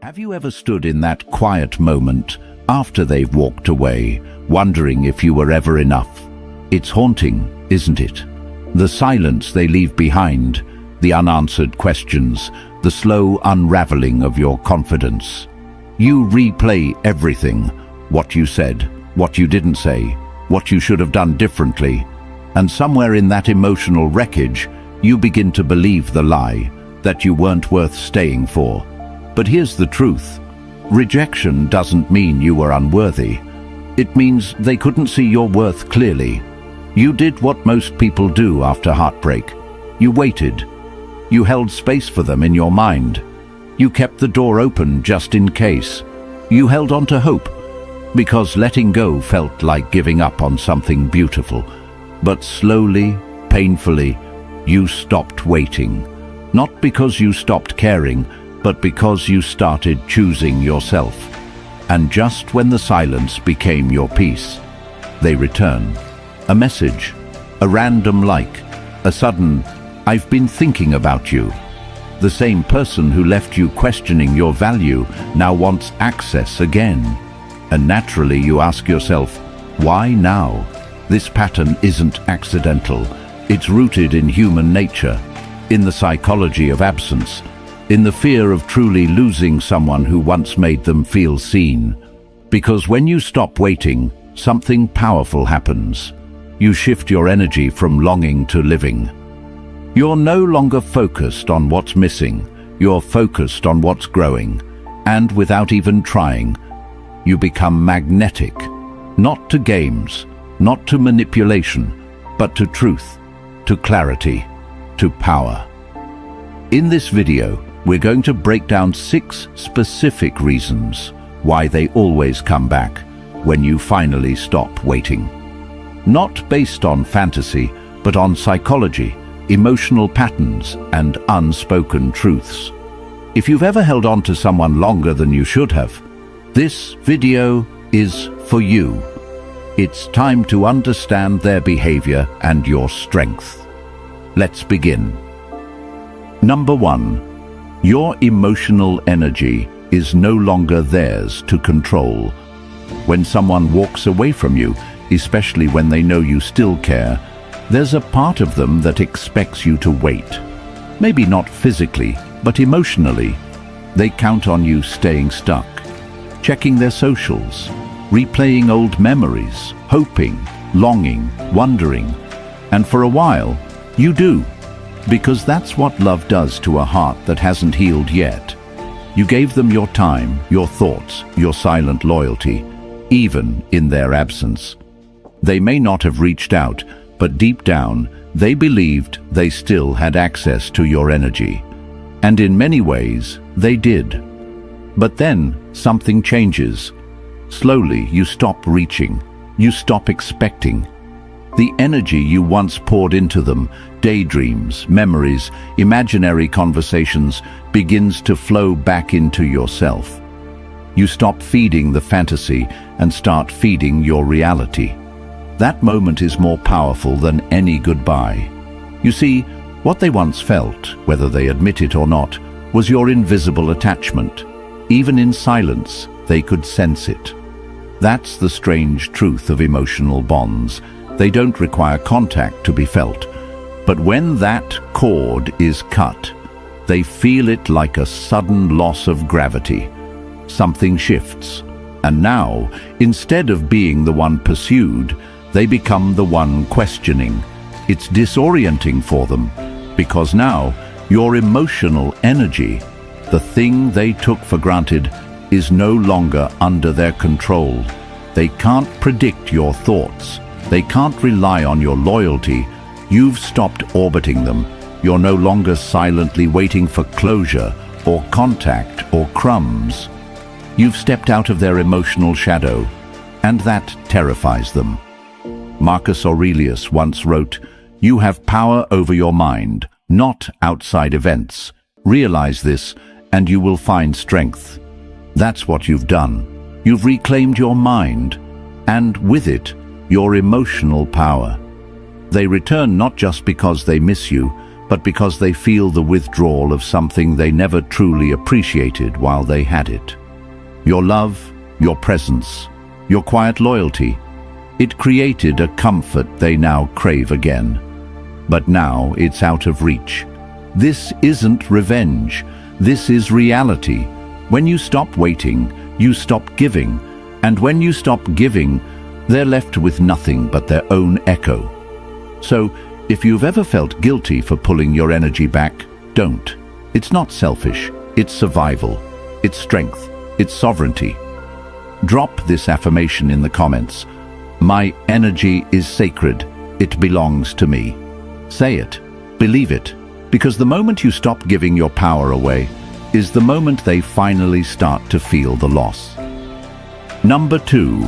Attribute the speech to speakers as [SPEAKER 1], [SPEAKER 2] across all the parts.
[SPEAKER 1] Have you ever stood in that quiet moment after they've walked away, wondering if you were ever enough? It's haunting, isn't it? The silence they leave behind, the unanswered questions, the slow unraveling of your confidence. You replay everything, what you said, what you didn't say, what you should have done differently, and somewhere in that emotional wreckage, you begin to believe the lie that you weren't worth staying for. But here's the truth. Rejection doesn't mean you were unworthy. It means they couldn't see your worth clearly. You did what most people do after heartbreak. You waited. You held space for them in your mind. You kept the door open just in case. You held on to hope, because letting go felt like giving up on something beautiful. But slowly, painfully, you stopped waiting. Not because you stopped caring, but because you started choosing yourself. And just when the silence became your peace, they return. A message, a random like, a sudden, "I've been thinking about you." The same person who left you questioning your value now wants access again. And naturally you ask yourself, why now? This pattern isn't accidental. It's rooted in human nature, in the psychology of absence, in the fear of truly losing someone who once made them feel seen. Because when you stop waiting, something powerful happens. You shift your energy from longing to living. You're no longer focused on what's missing, you're focused on what's growing. And without even trying, you become magnetic, not to games, not to manipulation, but to truth, to clarity, to power. In this video, we're going to break down 6 specific reasons why they always come back when you finally stop waiting. Not based on fantasy, but on psychology, emotional patterns, and unspoken truths. If you've ever held on to someone longer than you should have, this video is for you. It's time to understand their behavior and your strength. Let's begin. Number 1. Your emotional energy is no longer theirs to control. When someone walks away from you, especially when they know you still care, there's a part of them that expects you to wait. Maybe not physically, but emotionally. They count on you staying stuck, checking their socials, replaying old memories, hoping, longing, wondering. And for a while, you do, because that's what love does to a heart that hasn't healed yet. You gave them your time, your thoughts, your silent loyalty, even in their absence. They may not have reached out, but deep down, they believed they still had access to your energy. And in many ways, they did. But then, something changes. Slowly, you stop reaching. You stop expecting. The energy you once poured into them, daydreams, memories, imaginary conversations, begins to flow back into yourself. You stop feeding the fantasy and start feeding your reality. That moment is more powerful than any goodbye. You see, what they once felt, whether they admit it or not, was your invisible attachment. Even in silence, they could sense it. That's the strange truth of emotional bonds. They don't require contact to be felt. But when that cord is cut, they feel it like a sudden loss of gravity. Something shifts. And now, instead of being the one pursued, they become the one questioning. It's disorienting for them, because now your emotional energy, the thing they took for granted, is no longer under their control. They can't predict your thoughts. They can't rely on your loyalty. You've stopped orbiting them. You're no longer silently waiting for closure or contact or crumbs. You've stepped out of their emotional shadow, and that terrifies them. Marcus Aurelius once wrote, "You have power over your mind, not outside events. Realize this, and you will find strength." That's what you've done. You've reclaimed your mind, and with it, your emotional power. They return not just because they miss you, but because they feel the withdrawal of something they never truly appreciated while they had it. Your love, your presence, your quiet loyalty, it created a comfort they now crave again. But now it's out of reach. This isn't revenge. This is reality. When you stop waiting, you stop giving. And when you stop giving, they're left with nothing but their own echo. So, if you've ever felt guilty for pulling your energy back, don't. It's not selfish. It's survival. It's strength. It's sovereignty. Drop this affirmation in the comments. My energy is sacred. It belongs to me. Say it. Believe it. Because the moment you stop giving your power away is the moment they finally start to feel the loss. Number 2.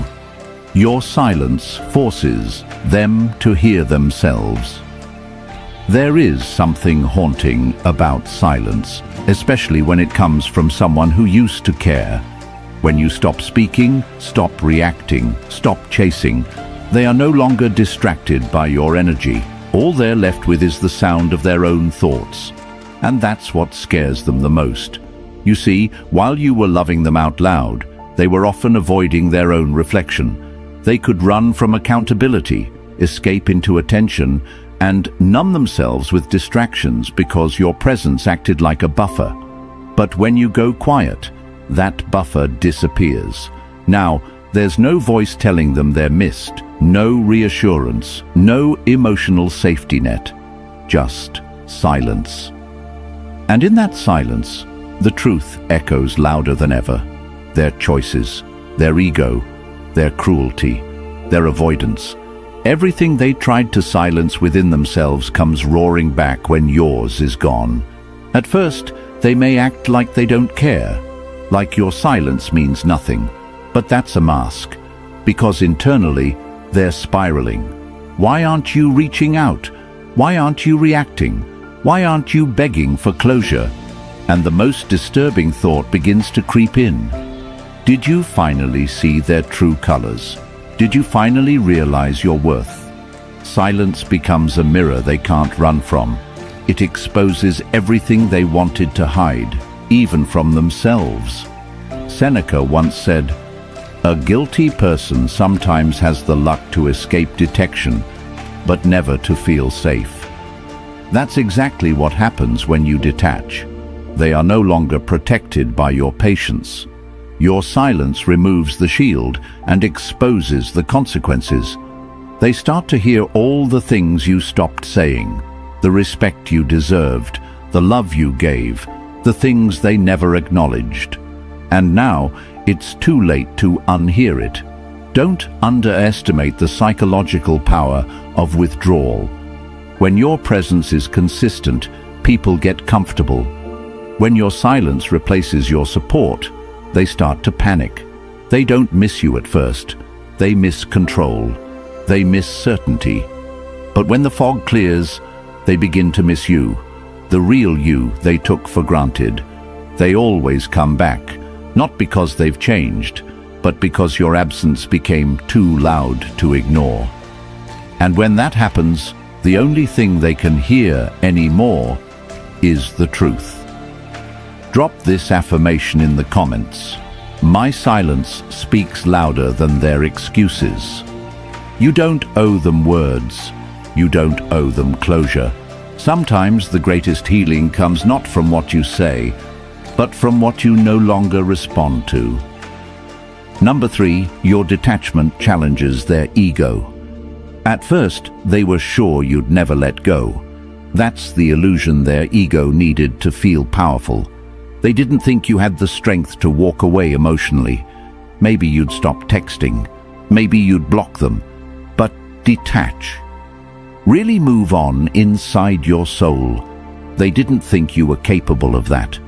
[SPEAKER 1] Your silence forces them to hear themselves. There is something haunting about silence, especially when it comes from someone who used to care. When you stop speaking, stop reacting, stop chasing, they are no longer distracted by your energy. All they're left with is the sound of their own thoughts. And that's what scares them the most. You see, while you were loving them out loud, they were often avoiding their own reflection. They could run from accountability, escape into attention, and numb themselves with distractions because your presence acted like a buffer. But when you go quiet, that buffer disappears. Now, there's no voice telling them they're missed, no reassurance, no emotional safety net, just silence. And in that silence, the truth echoes louder than ever. Their choices, their ego, their cruelty, their avoidance. Everything they tried to silence within themselves comes roaring back when yours is gone. At first, they may act like they don't care, like your silence means nothing. But that's a mask, because internally, they're spiraling. Why aren't you reaching out? Why aren't you reacting? Why aren't you begging for closure? And the most disturbing thought begins to creep in. Did you finally see their true colors? Did you finally realize your worth? Silence becomes a mirror they can't run from. It exposes everything they wanted to hide, even from themselves. Seneca once said, "A guilty person sometimes has the luck to escape detection, but never to feel safe." That's exactly what happens when you detach. They are no longer protected by your patience. Your silence removes the shield and exposes the consequences. They start to hear all the things you stopped saying, the respect you deserved, the love you gave, the things they never acknowledged. And now, it's too late to unhear it. Don't underestimate the psychological power of withdrawal. When your presence is consistent, people get comfortable. When your silence replaces your support, they start to panic. They don't miss you at first. They miss control. They miss certainty. But when the fog clears, they begin to miss you, the real you they took for granted. They always come back, not because they've changed, but because your absence became too loud to ignore. And when that happens, the only thing they can hear anymore is the truth. Drop this affirmation in the comments. My silence speaks louder than their excuses. You don't owe them words. You don't owe them closure. Sometimes the greatest healing comes not from what you say, but from what you no longer respond to. Number 3, your detachment challenges their ego. At first, they were sure you'd never let go. That's the illusion their ego needed to feel powerful. They didn't think you had the strength to walk away emotionally. Maybe you'd stop texting. Maybe you'd block them. But detach. Really move on inside your soul. They didn't think you were capable of that,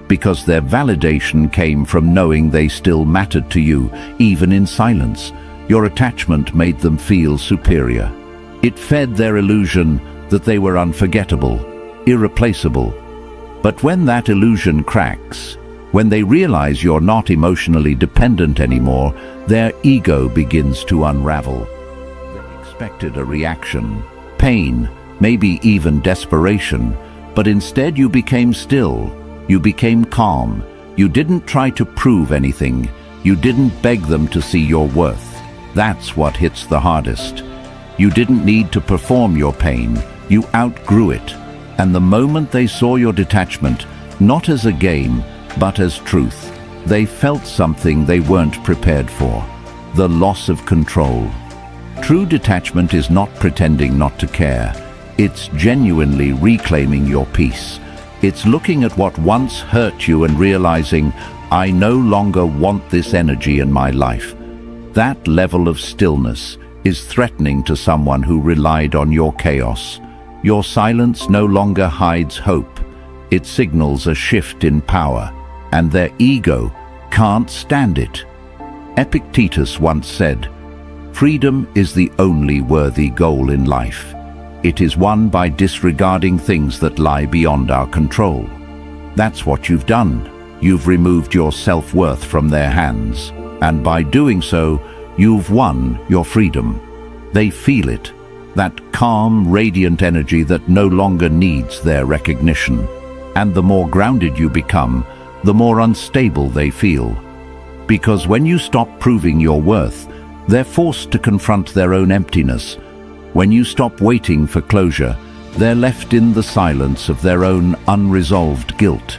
[SPEAKER 1] because their validation came from knowing they still mattered to you, even in silence. Your attachment made them feel superior. It fed their illusion that they were unforgettable, irreplaceable. But when that illusion cracks, when they realize you're not emotionally dependent anymore, their ego begins to unravel. They expected a reaction, pain, maybe even desperation, but instead you became still, you became calm. You didn't try to prove anything. You didn't beg them to see your worth. That's what hits the hardest. You didn't need to perform your pain. You outgrew it. And the moment they saw your detachment, not as a game, but as truth, they felt something they weren't prepared for: the loss of control. True detachment is not pretending not to care. It's genuinely reclaiming your peace. It's looking at what once hurt you and realizing, I no longer want this energy in my life. That level of stillness is threatening to someone who relied on your chaos. Your silence no longer hides hope. It signals a shift in power, and their ego can't stand it. Epictetus once said, "Freedom is the only worthy goal in life. It is won by disregarding things that lie beyond our control." That's what you've done. You've removed your self-worth from their hands, and by doing so, you've won your freedom. They feel it, that calm, radiant energy that no longer needs their recognition. And the more grounded you become, the more unstable they feel. Because when you stop proving your worth, they're forced to confront their own emptiness. When you stop waiting for closure, they're left in the silence of their own unresolved guilt.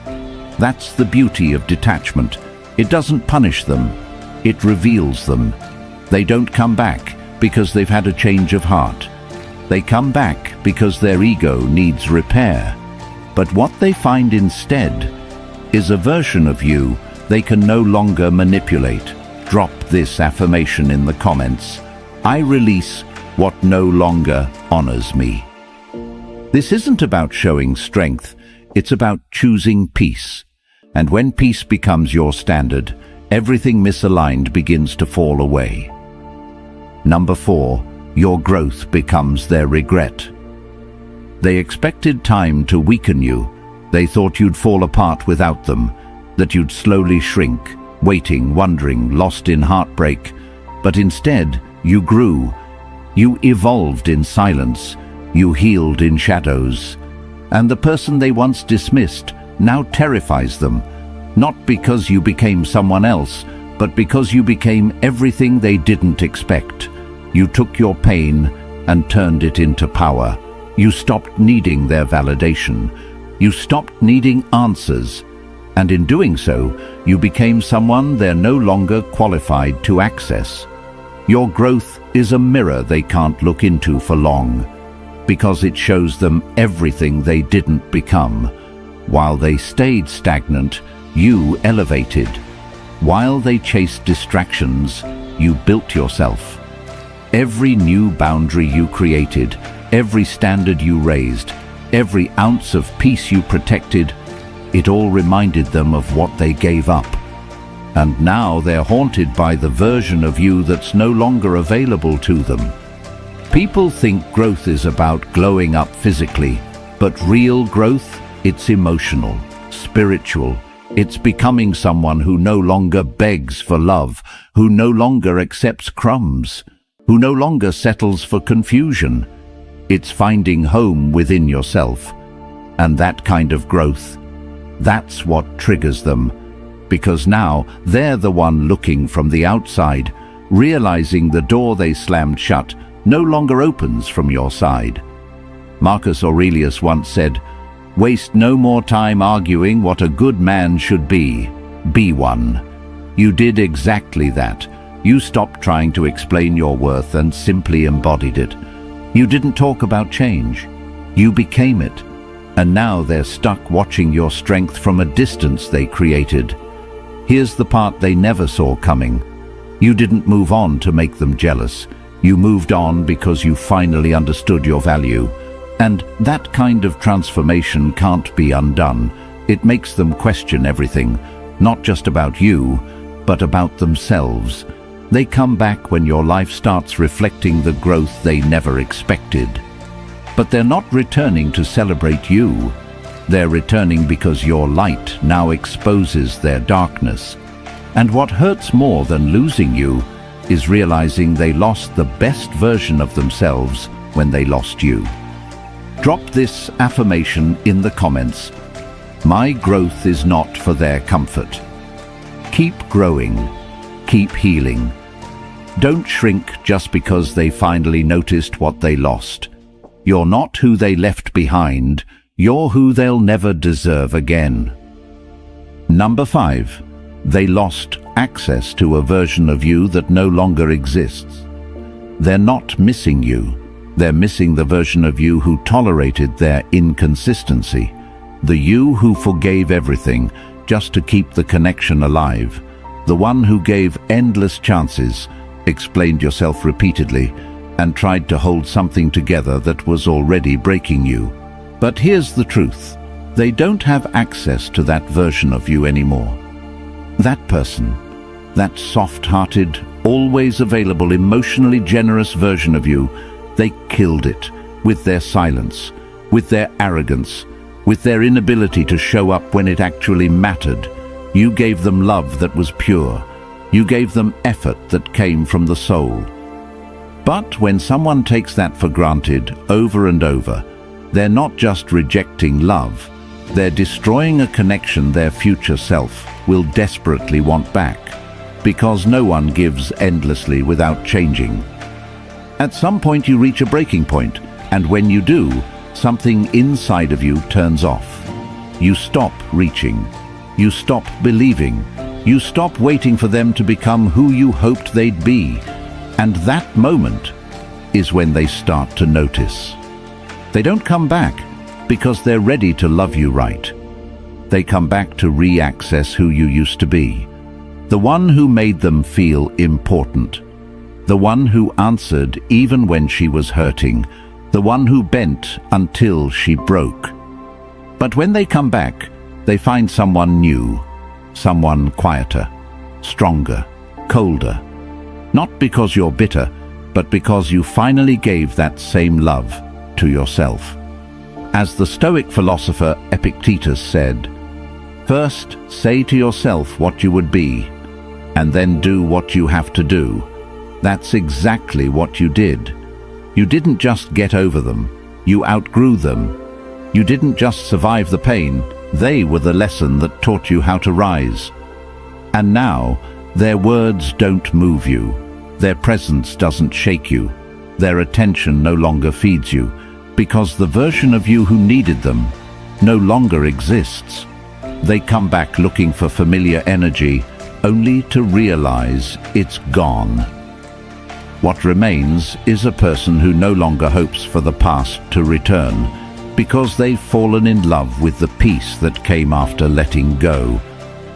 [SPEAKER 1] That's the beauty of detachment. It doesn't punish them, it reveals them. They don't come back because they've had a change of heart. They come back because their ego needs repair. But what they find instead is a version of you they can no longer manipulate. Drop this affirmation in the comments: I release what no longer honors me. This isn't about showing strength, it's about choosing peace. And when peace becomes your standard, everything misaligned begins to fall away. Number 4, your growth becomes their regret. They expected time to weaken you. They thought you'd fall apart without them, that you'd slowly shrink, waiting, wondering, lost in heartbreak. But instead, you grew. You evolved in silence. You healed in shadows. And the person they once dismissed now terrifies them, not because you became someone else, but because you became everything they didn't expect. You took your pain and turned it into power. You stopped needing their validation. You stopped needing answers. And in doing so, you became someone they're no longer qualified to access. Your growth is a mirror they can't look into for long, because it shows them everything they didn't become. While they stayed stagnant, you elevated. While they chased distractions, you built yourself. Every new boundary you created, every standard you raised, every ounce of peace you protected, it all reminded them of what they gave up. And now they're haunted by the version of you that's no longer available to them. People think growth is about glowing up physically, but real growth, it's emotional, spiritual. It's becoming someone who no longer begs for love, who no longer accepts crumbs, who no longer settles for confusion. It's finding home within yourself. And that kind of growth, that's what triggers them. Because now they're the one looking from the outside, realizing the door they slammed shut no longer opens from your side. Marcus Aurelius once said, "Waste no more time arguing what a good man should be. Be one." You did exactly that. You stopped trying to explain your worth and simply embodied it. You didn't talk about change. You became it. And now they're stuck watching your strength from a distance they created. Here's the part they never saw coming. You didn't move on to make them jealous. You moved on because you finally understood your value. And that kind of transformation can't be undone. It makes them question everything, not just about you, but about themselves. They come back when your life starts reflecting the growth they never expected. But they're not returning to celebrate you. They're returning because your light now exposes their darkness. And what hurts more than losing you is realizing they lost the best version of themselves when they lost you. Drop this affirmation in the comments. My growth is not for their comfort. Keep growing. Keep healing. Don't shrink just because they finally noticed what they lost. You're not who they left behind. You're who they'll never deserve again. Number 5. They lost access to a version of you that no longer exists. They're not missing you. They're missing the version of you who tolerated their inconsistency. The you who forgave everything just to keep the connection alive. The one who gave endless chances, explained yourself repeatedly, and tried to hold something together that was already breaking you. But here's the truth. They don't have access to that version of you anymore. That person, that soft-hearted, always available, emotionally generous version of you, they killed it with their silence, with their arrogance, with their inability to show up when it actually mattered. You gave them love that was pure. You gave them effort that came from the soul. But when someone takes that for granted over and over, they're not just rejecting love, they're destroying a connection their future self will desperately want back, because no one gives endlessly without changing. At some point you reach a breaking point, and when you do, something inside of you turns off. You stop reaching. You stop believing. You stop waiting for them to become who you hoped they'd be. And that moment is when they start to notice. They don't come back because they're ready to love you right. They come back to re-access who you used to be. The one who made them feel important. The one who answered even when she was hurting. The one who bent until she broke. But when they come back, they find someone new, someone quieter, stronger, colder. Not because you're bitter, but because you finally gave that same love to yourself. As the Stoic philosopher Epictetus said, "First say to yourself what you would be, and then do what you have to do." That's exactly what you did. You didn't just get over them, you outgrew them. You didn't just survive the pain, they were the lesson that taught you how to rise. And now, their words don't move you, their presence doesn't shake you, their attention no longer feeds you, because the version of you who needed them no longer exists. They come back looking for familiar energy, only to realize it's gone. What remains is a person who no longer hopes for the past to return, because they've fallen in love with the peace that came after letting go.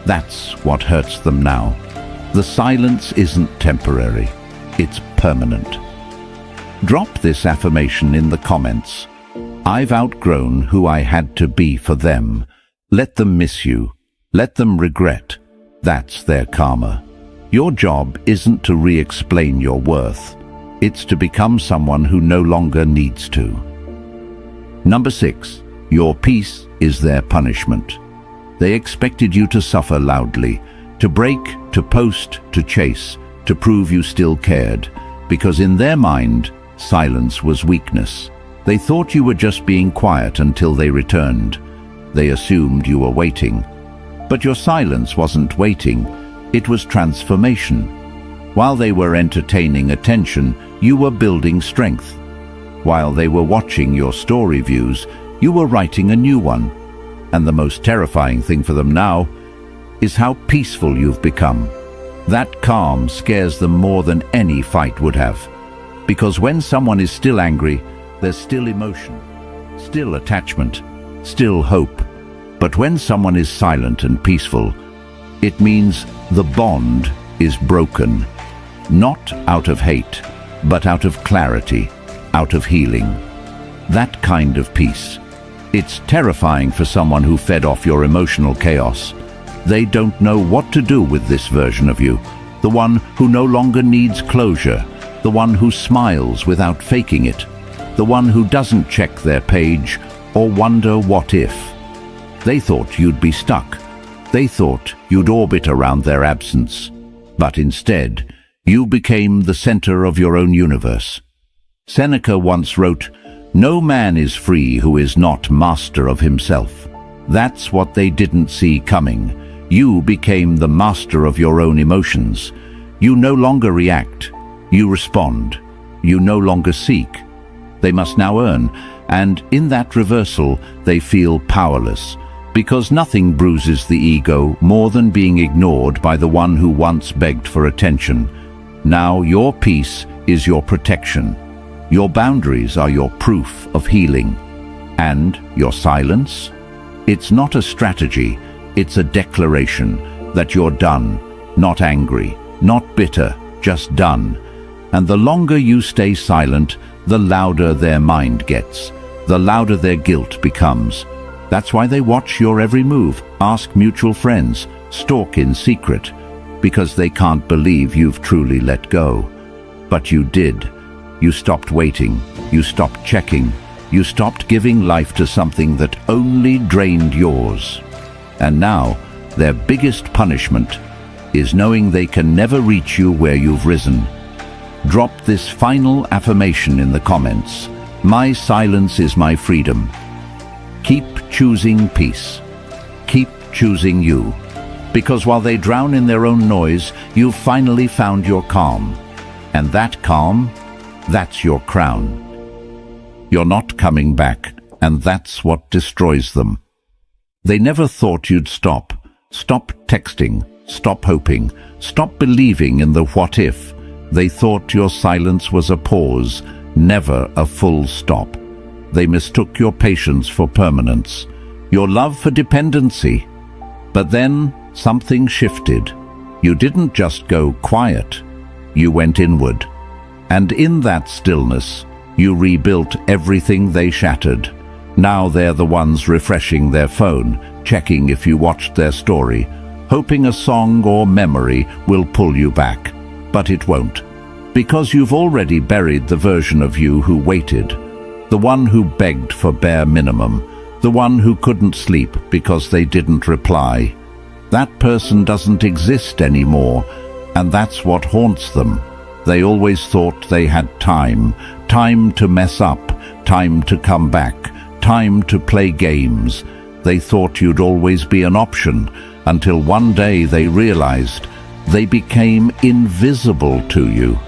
[SPEAKER 1] That's what hurts them now. The silence isn't temporary, it's permanent. Drop this affirmation in the comments. I've outgrown who I had to be for them. Let them miss you. Let them regret. That's their karma. Your job isn't to re-explain your worth. It's to become someone who no longer needs to. Number 6. Your peace is their punishment. They expected you to suffer loudly, to break, to post, to chase, to prove you still cared, because in their mind, silence was weakness. They thought you were just being quiet until they returned. They assumed you were waiting. But your silence wasn't waiting. It was transformation. While they were entertaining attention, you were building strength. While they were watching your story views, you were writing a new one. And the most terrifying thing for them now is how peaceful you've become. That calm scares them more than any fight would have. Because when someone is still angry, there's still emotion, still attachment, still hope. But when someone is silent and peaceful, it means the bond is broken, not out of hate, but out of clarity, out of healing. That kind of peace. It's terrifying for someone who fed off your emotional chaos. They don't know what to do with this version of you, the one who no longer needs closure, the one who smiles without faking it, the one who doesn't check their page or wonder what if. They thought you'd be stuck. They thought you'd orbit around their absence. But instead, you became the center of your own universe. Seneca once wrote, No man is free who is not master of himself. That's what they didn't see coming. You became the master of your own emotions. You no longer react. You respond. You no longer seek. They must now earn, and in that reversal they feel powerless, because nothing bruises the ego more than being ignored by the one who once begged for attention. Now your peace is your protection. Your boundaries are your proof of healing. And your silence? It's not a strategy, it's a declaration that you're done, not angry, not bitter, just done. And the longer you stay silent, the louder their mind gets, the louder their guilt becomes. That's why they watch your every move, ask mutual friends, stalk in secret, because they can't believe you've truly let go. But you did. You stopped waiting, you stopped checking, you stopped giving life to something that only drained yours. And now, their biggest punishment is knowing they can never reach you where you've risen. Drop this final affirmation in the comments. My silence is my freedom. Keep choosing peace. Keep choosing you. Because while they drown in their own noise, you've finally found your calm. And that calm, that's your crown. You're not coming back, and that's what destroys them. They never thought you'd stop. Stop texting. Stop hoping. Stop believing in the what if. They thought your silence was a pause, never a full stop. They mistook your patience for permanence, your love for dependency. But then something shifted. You didn't just go quiet. You went inward. And in that stillness, you rebuilt everything they shattered. Now they're the ones refreshing their phone, checking if you watched their story, hoping a song or memory will pull you back. But it won't. Because you've already buried the version of you who waited, the one who begged for bare minimum, the one who couldn't sleep because they didn't reply. That person doesn't exist anymore, and that's what haunts them. They always thought they had time to mess up, time to come back, time to play games. They thought you'd always be an option, until one day they realized they became invisible to you.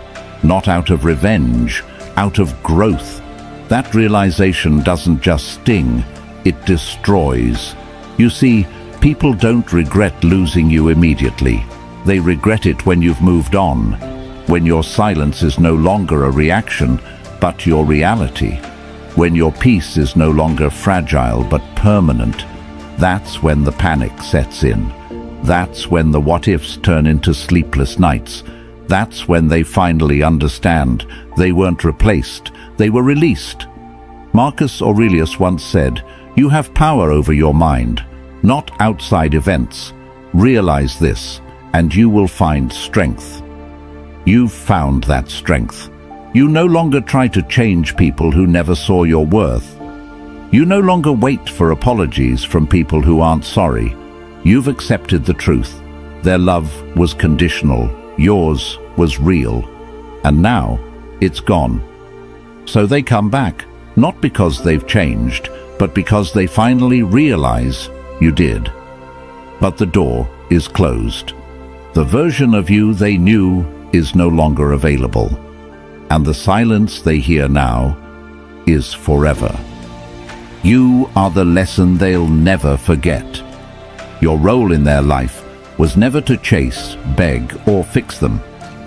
[SPEAKER 1] Not out of revenge, out of growth. That realization doesn't just sting, it destroys. You see, people don't regret losing you immediately. They regret it when you've moved on, when your silence is no longer a reaction, but your reality. When your peace is no longer fragile, but permanent. That's when the panic sets in. That's when the what-ifs turn into sleepless nights. That's when they finally understand they weren't replaced, they were released. Marcus Aurelius once said, "You have power over your mind, not outside events. Realize this, and you will find strength." You've found that strength. You no longer try to change people who never saw your worth. You no longer wait for apologies from people who aren't sorry. You've accepted the truth. Their love was conditional. Yours was real, and now it's gone. So they come back, not because they've changed, but because they finally realize you did. But the door is closed. The version of you they knew is no longer available, and the silence they hear now is forever. You are the lesson they'll never forget. Your role in their life was never to chase, beg, or fix them.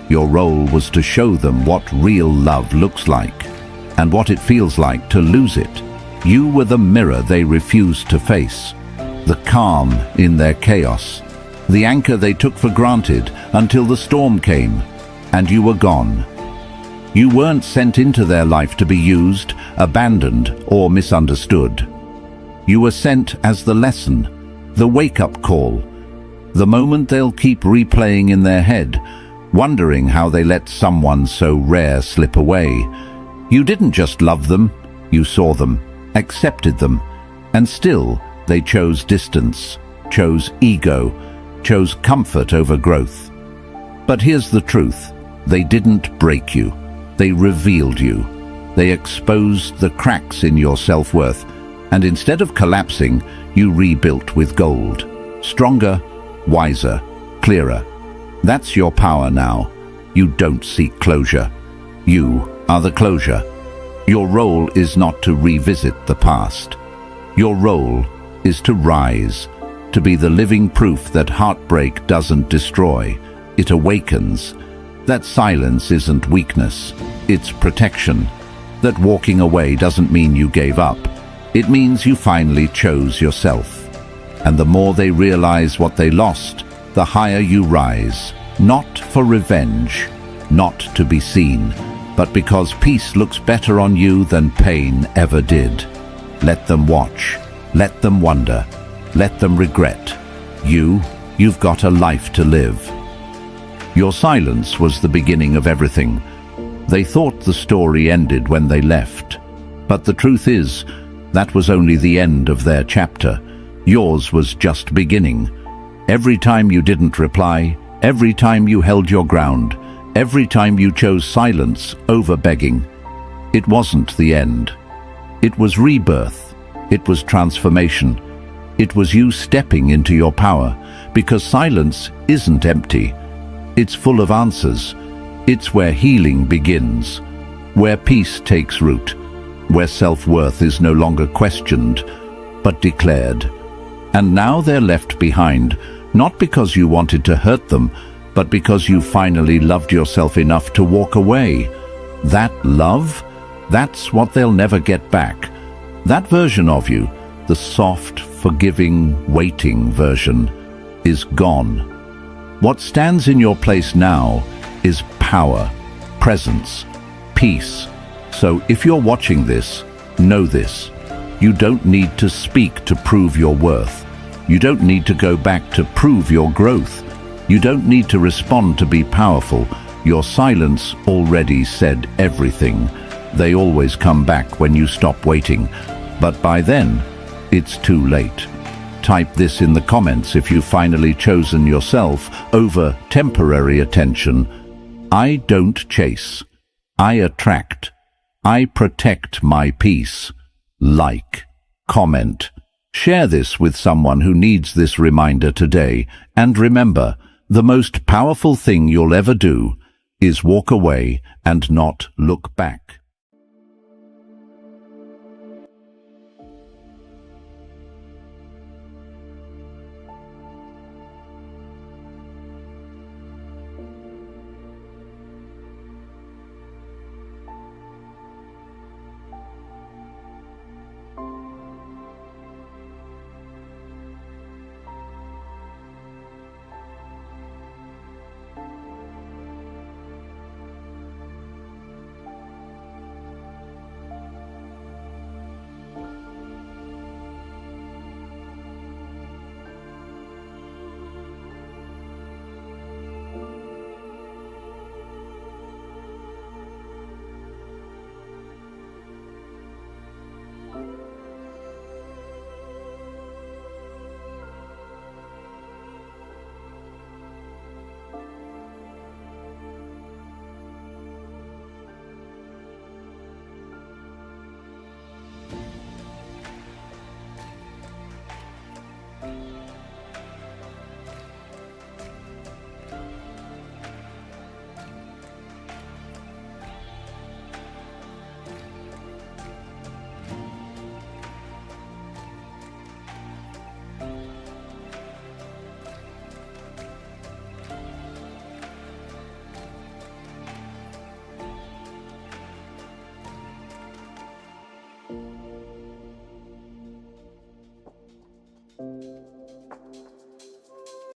[SPEAKER 1] Your role was to show them what real love looks like, and what it feels like to lose it. You were the mirror they refused to face, the calm in their chaos, the anchor they took for granted until the storm came, and you were gone. You weren't sent into their life to be used, abandoned, or misunderstood. You were sent as the lesson, the wake-up call, the moment they'll keep replaying in their head, wondering how they let someone so rare slip away. You didn't just love them, you saw them, accepted them, and still they chose distance, chose ego, chose comfort over growth. But here's the truth. They didn't break you. They revealed you. They exposed the cracks in your self-worth, and instead of collapsing, you rebuilt with gold. Stronger, wiser, clearer. That's your power now. You don't seek closure. You are the closure. Your role is not to revisit the past. Your role is to rise, to be the living proof that heartbreak doesn't destroy, it awakens. That silence isn't weakness, it's protection. That walking away doesn't mean you gave up. It means you finally chose yourself. And the more they realize what they lost, the higher you rise. Not for revenge, not to be seen, but because peace looks better on you than pain ever did. Let them watch, let them wonder, let them regret. You've got a life to live. Your silence was the beginning of everything. They thought the story ended when they left. But the truth is, that was only the end of their chapter. Yours was just beginning. Every time you didn't reply, every time you held your ground, every time you chose silence over begging, it wasn't the end. It was rebirth. It was transformation. It was you stepping into your power, because silence isn't empty. It's full of answers. It's where healing begins, where peace takes root, where self-worth is no longer questioned, but declared. And now they're left behind, not because you wanted to hurt them, but because you finally loved yourself enough to walk away. That love, that's what they'll never get back. That version of you, the soft, forgiving, waiting version, is gone. What stands in your place now is power, presence, peace. So if you're watching this, know this. You don't need to speak to prove your worth. You don't need to go back to prove your growth. You don't need to respond to be powerful. Your silence already said everything. They always come back when you stop waiting. But by then, it's too late. Type this in the comments if you've finally chosen yourself over temporary attention. I don't chase. I attract. I protect my peace. Like, comment, share this with someone who needs this reminder today. And remember, the most powerful thing you'll ever do is walk away and not look back.